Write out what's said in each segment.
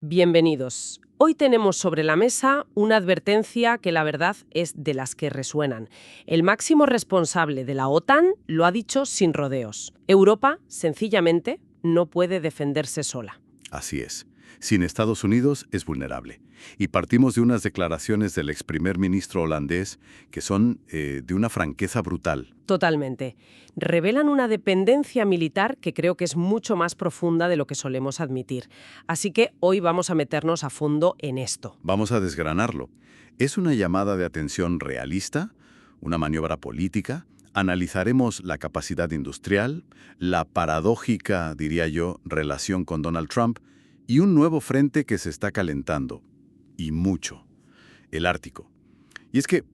Bienvenidos. Hoy tenemos sobre la mesa una advertencia que la verdad es de las que resuenan. El máximo responsable de la OTAN lo ha dicho sin rodeos. Europa, sencillamente, no puede defenderse sola. Así es. Sin Estados Unidos es vulnerable. Y partimos de unas declaraciones del ex primer ministro holandés que son de una franqueza brutal. Totalmente. Revelan una dependencia militar que creo que es mucho más profunda de lo que solemos admitir. Así que hoy vamos a meternos a fondo en esto. Vamos a desgranarlo. ¿Es una llamada de atención realista? ¿Una maniobra política? Analizaremos la capacidad industrial, la paradójica, diría yo, relación con Donald Trump y un nuevo frente que se está calentando. Y mucho. El Ártico. Y es que,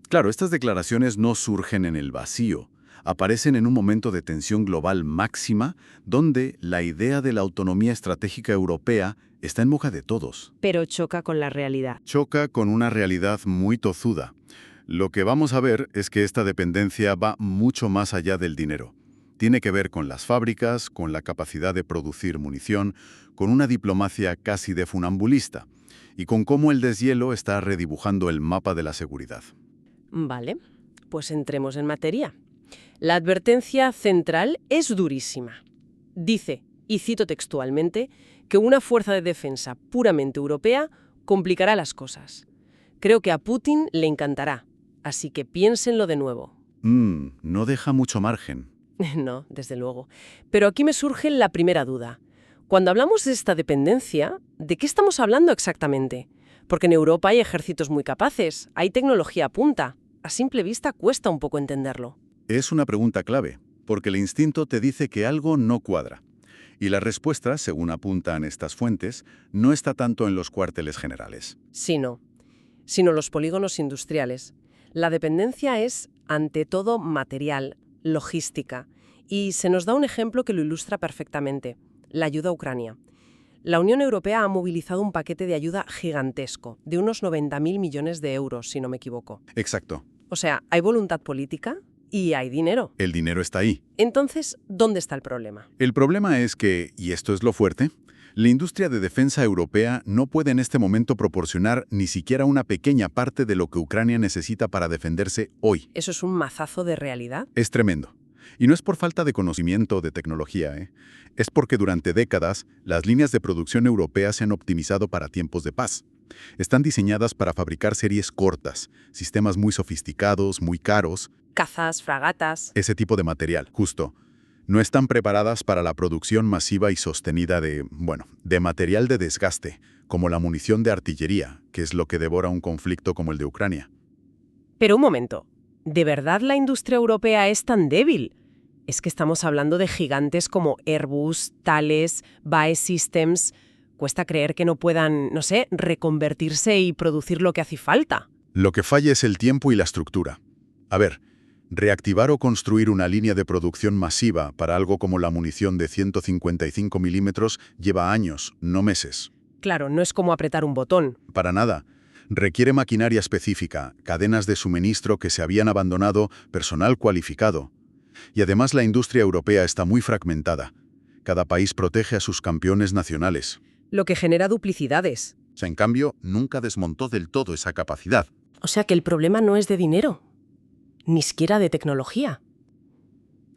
claro, estas declaraciones no surgen en el vacío. Aparecen en un momento de tensión global máxima donde la idea de la autonomía estratégica europea está en boca de todos. Pero choca con la realidad. Choca con una realidad muy tozuda. Lo que vamos a ver es que esta dependencia va mucho más allá del dinero. Tiene que ver con las fábricas, con la capacidad de producir munición, con una diplomacia casi de funambulista y con cómo el deshielo está redibujando el mapa de la seguridad. Vale, pues entremos en materia. La advertencia central es durísima. Dice, y cito textualmente, que una fuerza de defensa puramente europea complicará las cosas. Creo que a Putin le encantará, así que piénsenlo de nuevo. No deja mucho margen. No, desde luego. Pero aquí me surge la primera duda. Cuando hablamos de esta dependencia, ¿de qué estamos hablando exactamente? Porque en Europa hay ejércitos muy capaces, hay tecnología a punta. A simple vista cuesta un poco entenderlo. Es una pregunta clave, porque el instinto te dice que algo no cuadra. Y la respuesta, según apuntan estas fuentes, no está tanto en los cuarteles generales. Sino los polígonos industriales. La dependencia es, ante todo, material, logística. Y se nos da un ejemplo que lo ilustra perfectamente. La ayuda a Ucrania. La Unión Europea ha movilizado un paquete de ayuda gigantesco, de unos 90.000 millones de euros, si no me equivoco. Exacto. O sea, hay voluntad política y hay dinero. El dinero está ahí. Entonces, ¿dónde está el problema? El problema es que, y esto es lo fuerte, la industria de defensa europea no puede en este momento proporcionar ni siquiera una pequeña parte de lo que Ucrania necesita para defenderse hoy. ¿Eso es un mazazo de realidad? Es tremendo. Y no es por falta de conocimiento o de tecnología, Es porque durante décadas las líneas de producción europeas se han optimizado para tiempos de paz. Están diseñadas para fabricar series cortas, sistemas muy sofisticados, muy caros. Cazas, fragatas. Ese tipo de material, justo. No están preparadas para la producción masiva y sostenida de material de desgaste, como la munición de artillería, que es lo que devora un conflicto como el de Ucrania. Pero un momento, ¿de verdad la industria europea es tan débil? Es que estamos hablando de gigantes como Airbus, Thales, BAE Systems. Cuesta creer que no puedan, reconvertirse y producir lo que hace falta. Lo que falla es el tiempo y la estructura. A ver, reactivar o construir una línea de producción masiva para algo como la munición de 155 milímetros lleva años, no meses. Claro, no es como apretar un botón. Para nada. Requiere maquinaria específica, cadenas de suministro que se habían abandonado, personal cualificado. Y además la industria europea está muy fragmentada. Cada país protege a sus campeones nacionales. Lo que genera duplicidades. En cambio, nunca desmontó del todo esa capacidad. O sea que el problema no es de dinero, ni siquiera de tecnología.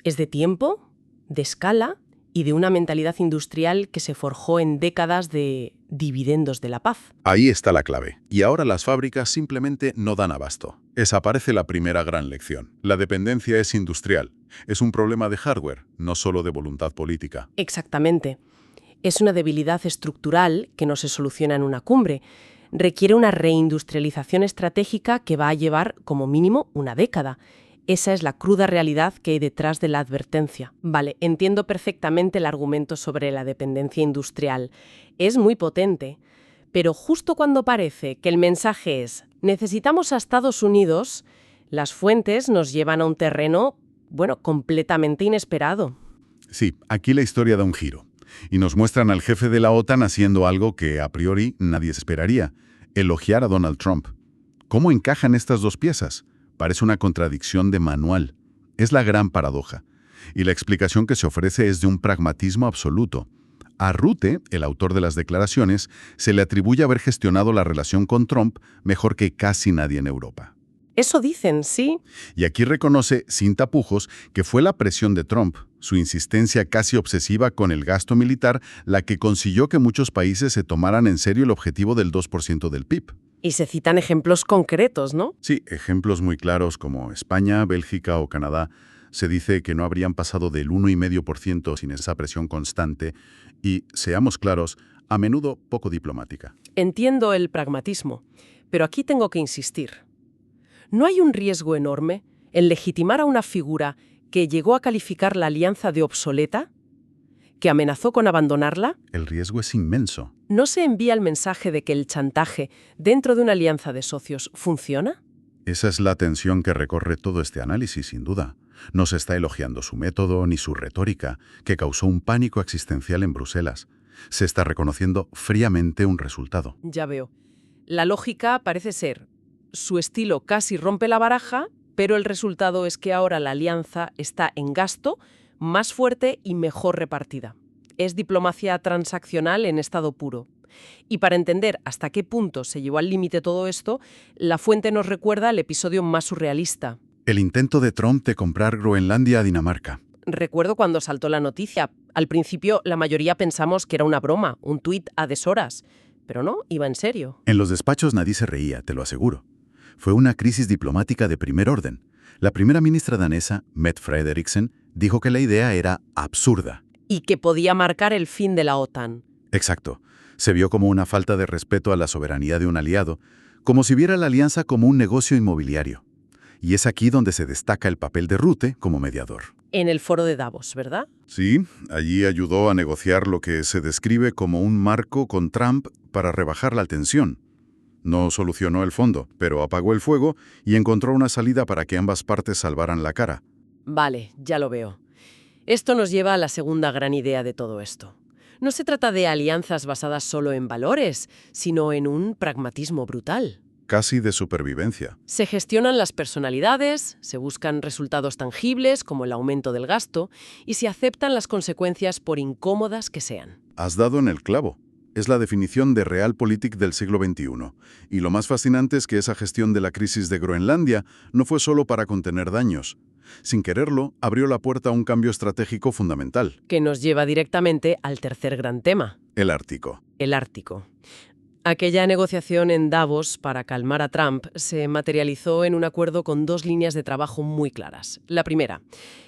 Es de tiempo, de escala y de una mentalidad industrial que se forjó en décadas de dividendos de la paz. Ahí está la clave. Y ahora las fábricas simplemente no dan abasto. Esa parece la primera gran lección. La dependencia es industrial. Es un problema de hardware, no solo de voluntad política. Exactamente. Es una debilidad estructural que no se soluciona en una cumbre. Requiere una reindustrialización estratégica que va a llevar, como mínimo, una década. Esa es la cruda realidad que hay detrás de la advertencia. Vale, entiendo perfectamente el argumento sobre la dependencia industrial. Es muy potente. Pero justo cuando parece que el mensaje es «necesitamos a Estados Unidos», las fuentes nos llevan a un terreno, completamente inesperado. Sí, aquí la historia da un giro. Y nos muestran al jefe de la OTAN haciendo algo que a priori nadie esperaría: elogiar a Donald Trump. ¿Cómo encajan estas dos piezas? Parece una contradicción de manual. Es la gran paradoja. Y la explicación que se ofrece es de un pragmatismo absoluto. A Rutte, el autor de las declaraciones, se le atribuye haber gestionado la relación con Trump mejor que casi nadie en Europa. Eso dicen, sí. Y aquí reconoce, sin tapujos, que fue la presión de Trump, su insistencia casi obsesiva con el gasto militar, la que consiguió que muchos países se tomaran en serio el objetivo del 2% del PIB. Y se citan ejemplos concretos, ¿no? Sí, ejemplos muy claros como España, Bélgica o Canadá. Se dice que no habrían pasado del 1,5% sin esa presión constante y, seamos claros, a menudo poco diplomática. Entiendo el pragmatismo, pero aquí tengo que insistir. ¿No hay un riesgo enorme en legitimar a una figura que llegó a calificar la alianza de obsoleta? ¿Que amenazó con abandonarla? El riesgo es inmenso. ¿No se envía el mensaje de que el chantaje dentro de una alianza de socios funciona? Esa es la tensión que recorre todo este análisis, sin duda. No se está elogiando su método ni su retórica, que causó un pánico existencial en Bruselas. Se está reconociendo fríamente un resultado. Ya veo. La lógica parece ser: su estilo casi rompe la baraja, pero el resultado es que ahora la alianza está en gasto, más fuerte y mejor repartida. Es diplomacia transaccional en estado puro. Y para entender hasta qué punto se llevó al límite todo esto, la fuente nos recuerda el episodio más surrealista. El intento de Trump de comprar Groenlandia a Dinamarca. Recuerdo cuando saltó la noticia. Al principio la mayoría pensamos que era una broma, un tuit a deshoras. Pero no, iba en serio. En los despachos nadie se reía, te lo aseguro. Fue una crisis diplomática de primer orden. La primera ministra danesa, Mette Frederiksen, dijo que la idea era absurda. Y que podía marcar el fin de la OTAN. Exacto. Se vio como una falta de respeto a la soberanía de un aliado, como si viera la alianza como un negocio inmobiliario. Y es aquí donde se destaca el papel de Rutte como mediador. En el foro de Davos, ¿verdad? Sí, allí ayudó a negociar lo que se describe como un marco con Trump para rebajar la tensión. No solucionó el fondo, pero apagó el fuego y encontró una salida para que ambas partes salvaran la cara. Vale, ya lo veo. Esto nos lleva a la segunda gran idea de todo esto. No se trata de alianzas basadas solo en valores, sino en un pragmatismo brutal. Casi de supervivencia. Se gestionan las personalidades, se buscan resultados tangibles como el aumento del gasto y se aceptan las consecuencias por incómodas que sean. Has dado en el clavo. Es la definición de realpolitik del siglo XXI. Y lo más fascinante es que esa gestión de la crisis de Groenlandia no fue solo para contener daños. Sin quererlo, abrió la puerta a un cambio estratégico fundamental. Que nos lleva directamente al tercer gran tema. El Ártico. El Ártico. Aquella negociación en Davos para calmar a Trump se materializó en un acuerdo con dos líneas de trabajo muy claras. La primera,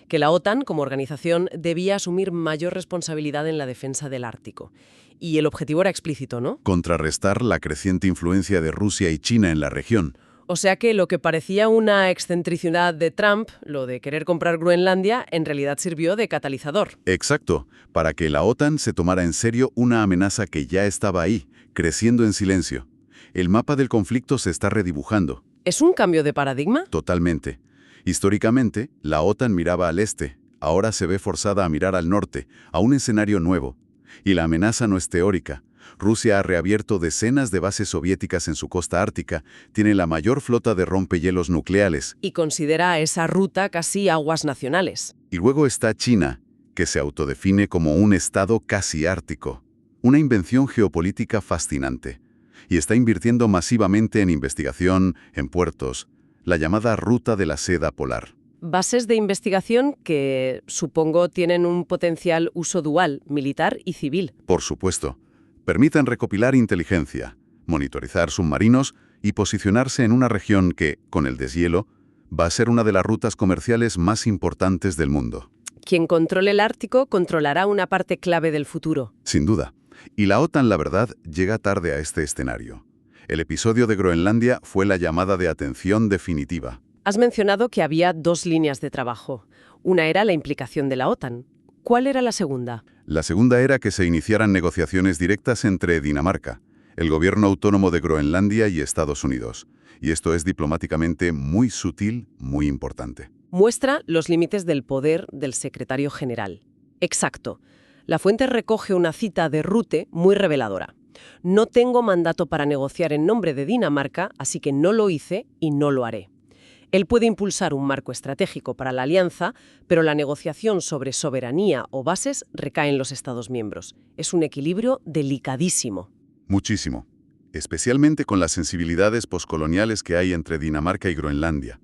que la OTAN, como organización, debía asumir mayor responsabilidad en la defensa del Ártico. Y el objetivo era explícito, ¿no? Contrarrestar la creciente influencia de Rusia y China en la región. O sea que lo que parecía una excentricidad de Trump, lo de querer comprar Groenlandia, en realidad sirvió de catalizador. Exacto, para que la OTAN se tomara en serio una amenaza que ya estaba ahí, creciendo en silencio. El mapa del conflicto se está redibujando. ¿Es un cambio de paradigma? Totalmente. Históricamente, la OTAN miraba al este, ahora se ve forzada a mirar al norte, a un escenario nuevo. Y la amenaza no es teórica. Rusia ha reabierto decenas de bases soviéticas en su costa ártica, tiene la mayor flota de rompehielos nucleares. Y considera esa ruta casi aguas nacionales. Y luego está China, que se autodefine como un estado casi ártico. Una invención geopolítica fascinante. Y está invirtiendo masivamente en investigación, en puertos, la llamada Ruta de la Seda Polar. Bases de investigación que, supongo, tienen un potencial uso dual, militar y civil. Por supuesto. Permiten recopilar inteligencia, monitorizar submarinos y posicionarse en una región que, con el deshielo, va a ser una de las rutas comerciales más importantes del mundo. Quien controle el Ártico controlará una parte clave del futuro. Sin duda. Y la OTAN, la verdad, llega tarde a este escenario. El episodio de Groenlandia fue la llamada de atención definitiva. Has mencionado que había dos líneas de trabajo. Una era la implicación de la OTAN. ¿Cuál era la segunda? La segunda era que se iniciaran negociaciones directas entre Dinamarca, el gobierno autónomo de Groenlandia y Estados Unidos. Y esto es diplomáticamente muy sutil, muy importante. Muestra los límites del poder del secretario general. Exacto. La fuente recoge una cita de Rutte muy reveladora. No tengo mandato para negociar en nombre de Dinamarca, así que no lo hice y no lo haré. Él puede impulsar un marco estratégico para la alianza, pero la negociación sobre soberanía o bases recae en los Estados miembros. Es un equilibrio delicadísimo. Muchísimo. Especialmente con las sensibilidades poscoloniales que hay entre Dinamarca y Groenlandia.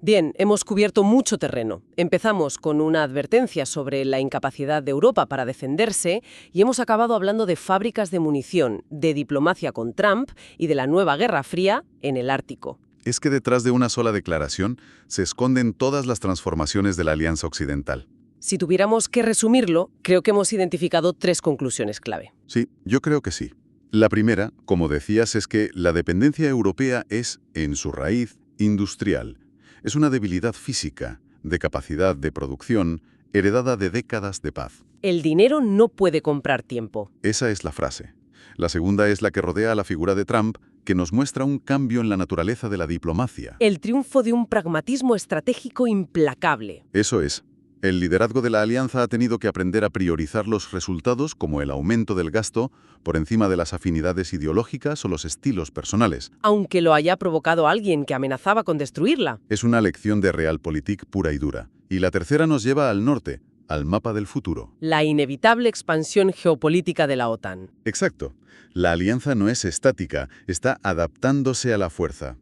Bien, hemos cubierto mucho terreno. Empezamos con una advertencia sobre la incapacidad de Europa para defenderse y hemos acabado hablando de fábricas de munición, de diplomacia con Trump y de la nueva Guerra Fría en el Ártico. Es que detrás de una sola declaración se esconden todas las transformaciones de la Alianza Occidental. Si tuviéramos que resumirlo, creo que hemos identificado 3 conclusiones clave. Sí, yo creo que sí. La primera, como decías, es que la dependencia europea es, en su raíz, industrial. Es una debilidad física, de capacidad de producción, heredada de décadas de paz. El dinero no puede comprar tiempo. Esa es la frase. La segunda es la que rodea a la figura de Trump, que nos muestra un cambio en la naturaleza de la diplomacia. El triunfo de un pragmatismo estratégico implacable. Eso es. El liderazgo de la alianza ha tenido que aprender a priorizar los resultados como el aumento del gasto por encima de las afinidades ideológicas o los estilos personales. Aunque lo haya provocado alguien que amenazaba con destruirla. Es una lección de realpolitik pura y dura. Y la tercera nos lleva al norte, al mapa del futuro. La inevitable expansión geopolítica de la OTAN. Exacto. La alianza no es estática, está adaptándose a la fuerza.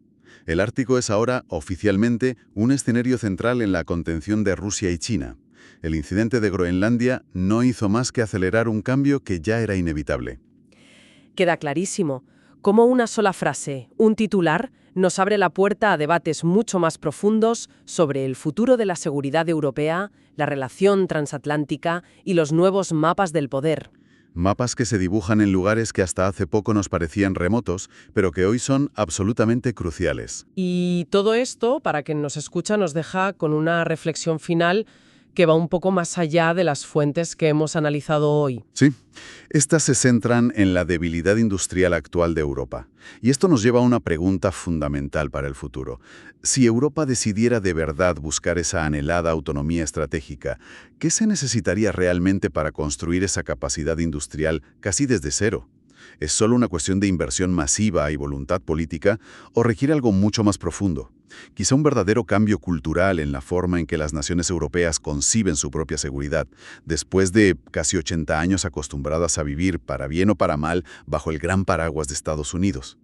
El Ártico es ahora, oficialmente, un escenario central en la contención de Rusia y China. El incidente de Groenlandia no hizo más que acelerar un cambio que ya era inevitable. Queda clarísimo cómo una sola frase, un titular, nos abre la puerta a debates mucho más profundos sobre el futuro de la seguridad europea, la relación transatlántica y los nuevos mapas del poder. Mapas que se dibujan en lugares que hasta hace poco nos parecían remotos, pero que hoy son absolutamente cruciales. Y todo esto, para quien nos escucha, nos deja con una reflexión final que va un poco más allá de las fuentes que hemos analizado hoy. Sí, estas se centran en la debilidad industrial actual de Europa. Y esto nos lleva a una pregunta fundamental para el futuro. Si Europa decidiera de verdad buscar esa anhelada autonomía estratégica, ¿qué se necesitaría realmente para construir esa capacidad industrial casi desde cero? ¿Es solo una cuestión de inversión masiva y voluntad política o requiere algo mucho más profundo? Quizá un verdadero cambio cultural en la forma en que las naciones europeas conciben su propia seguridad, después de casi 80 años acostumbradas a vivir, para bien o para mal, bajo el gran paraguas de Estados Unidos.